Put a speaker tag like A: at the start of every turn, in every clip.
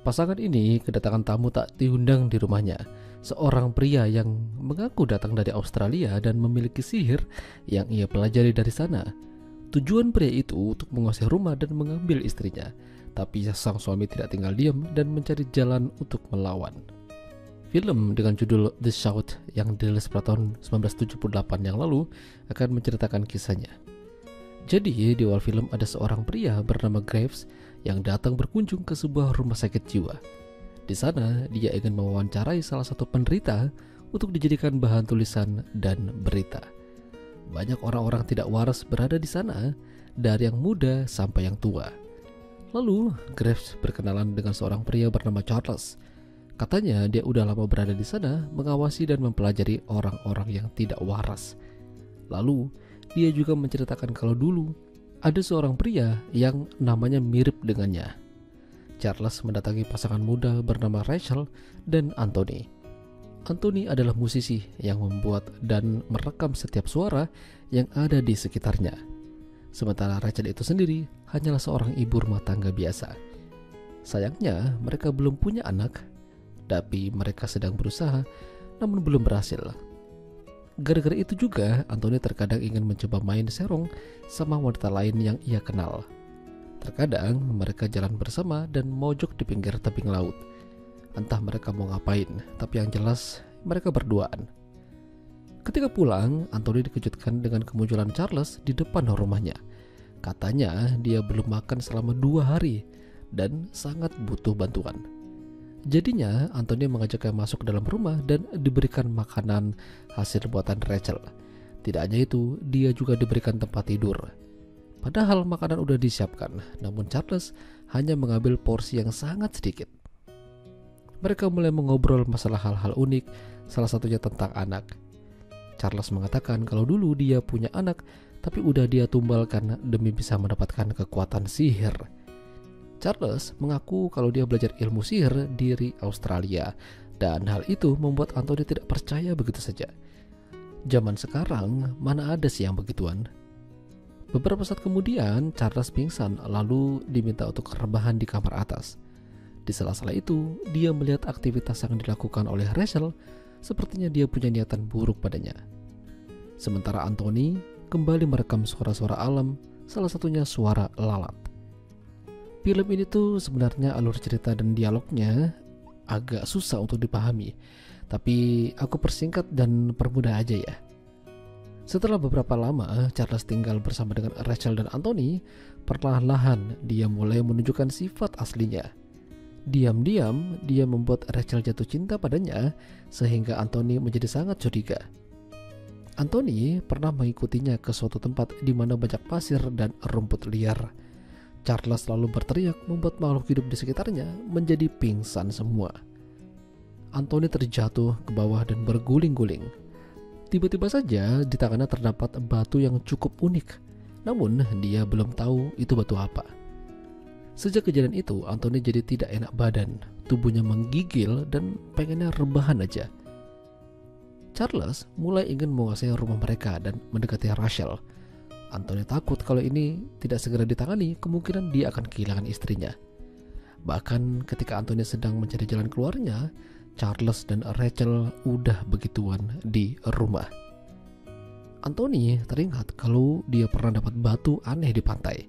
A: Pasangan ini kedatangan tamu tak diundang di rumahnya. Seorang pria yang mengaku datang dari Australia dan memiliki sihir yang ia pelajari dari sana. Tujuan pria itu untuk menguasai rumah dan mengambil istrinya. Tapi sang suami tidak tinggal diam dan mencari jalan untuk melawan. Film dengan judul The Shout yang dirilis pada tahun 1978 yang lalu akan menceritakan kisahnya. Jadi di awal film ada seorang pria bernama Graves yang datang berkunjung ke sebuah rumah sakit jiwa. Di sana dia ingin mewawancarai salah satu penderita untuk dijadikan bahan tulisan dan berita. Banyak orang-orang tidak waras berada di sana, dari yang muda sampai yang tua. Lalu Graves berkenalan dengan seorang pria bernama Charles. Katanya dia udah lama berada di sana mengawasi dan mempelajari orang-orang yang tidak waras. Lalu dia juga menceritakan kalau dulu ada seorang pria yang namanya mirip dengannya. Charles mendatangi pasangan muda bernama Rachel dan Anthony. Anthony adalah musisi yang membuat dan merekam setiap suara yang ada di sekitarnya. Sementara Rachel itu sendiri hanyalah seorang ibu rumah tangga biasa. Sayangnya mereka belum punya anak, tapi mereka sedang berusaha namun belum berhasil. Gara-gara itu juga Anthony terkadang ingin mencoba main serong sama wanita lain yang ia kenal. Terkadang mereka jalan bersama dan mojok di pinggir tebing laut. Entah mereka mau ngapain, tapi yang jelas mereka berduaan. Ketika pulang, Anthony dikejutkan dengan kemunculan Charles di depan rumahnya. Katanya dia belum makan selama 2 hari dan sangat butuh bantuan. Jadinya Anthony mengajaknya masuk ke dalam rumah dan diberikan makanan hasil buatan Rachel. Tidak hanya itu, dia juga diberikan tempat tidur. Padahal makanan udah disiapkan, namun Charles hanya mengambil porsi yang sangat sedikit. Mereka mulai mengobrol masalah hal-hal unik, salah satunya tentang anak. Charles mengatakan kalau dulu dia punya anak, tapi udah dia tumbalkan demi bisa mendapatkan kekuatan sihir. Charles mengaku kalau dia belajar ilmu sihir di Australia, dan hal itu membuat Anthony tidak percaya begitu saja. Zaman sekarang mana ada sih yang begituan? Beberapa saat kemudian Charles pingsan lalu diminta untuk rebahan di kamar atas. Di sela-sela itu dia melihat aktivitas yang dilakukan oleh Rachel, sepertinya dia punya niatan buruk padanya. Sementara Anthony kembali merekam suara-suara alam, salah satunya suara lalat. Film ini tuh sebenarnya alur cerita dan dialognya agak susah untuk dipahami, tapi aku persingkat dan permudah aja ya. Setelah beberapa lama Charles tinggal bersama dengan Rachel dan Anthony, perlahan-lahan dia mulai menunjukkan sifat aslinya. Diam-diam dia membuat Rachel jatuh cinta padanya sehingga Anthony menjadi sangat curiga. Anthony pernah mengikutinya ke suatu tempat di mana banyak pasir dan rumput liar. Charles lalu berteriak membuat makhluk hidup di sekitarnya menjadi pingsan semua. Anthony terjatuh ke bawah dan berguling-guling. Tiba-tiba saja di tangannya terdapat batu yang cukup unik, namun dia belum tahu itu batu apa. Sejak kejadian itu, Anthony jadi tidak enak badan, tubuhnya menggigil dan pengennya rebahan aja. Charles mulai ingin menguasai rumah mereka dan mendekati Rachel. Anthony takut kalau ini tidak segera ditangani, kemungkinan dia akan kehilangan istrinya. Bahkan ketika Anthony sedang mencari jalan keluarnya, Charles dan Rachel udah begituan di rumah. Anthony teringat kalau dia pernah dapat batu aneh di pantai.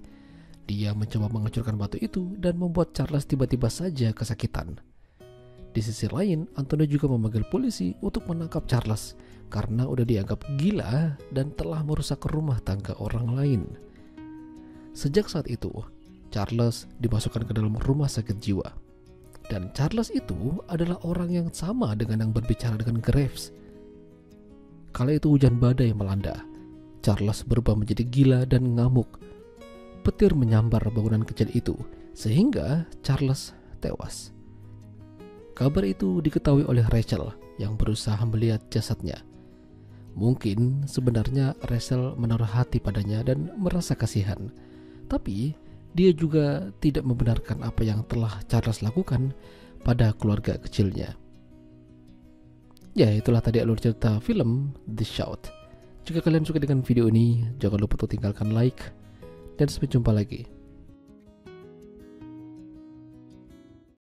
A: Dia mencoba menghancurkan batu itu dan membuat Charles tiba-tiba saja kesakitan. Di sisi lain, Anthony juga memanggil polisi untuk menangkap Charles karena udah dianggap gila dan telah merusak rumah tangga orang lain. Sejak saat itu, Charles dimasukkan ke dalam rumah sakit jiwa. Dan Charles itu adalah orang yang sama dengan yang berbicara dengan Graves. Kala itu hujan badai melanda. Charles berubah menjadi gila dan ngamuk. Petir menyambar bangunan kecil itu sehingga Charles tewas. Kabar itu diketahui oleh Rachel yang berusaha melihat jasadnya. Mungkin sebenarnya Rachel menaruh hati padanya dan merasa kasihan. Tapi dia juga tidak membenarkan apa yang telah Charles lakukan pada keluarga kecilnya. Ya, itulah tadi alur cerita film The Shout. Jika kalian suka dengan video ini, jangan lupa untuk tinggalkan like dan sampai jumpa lagi.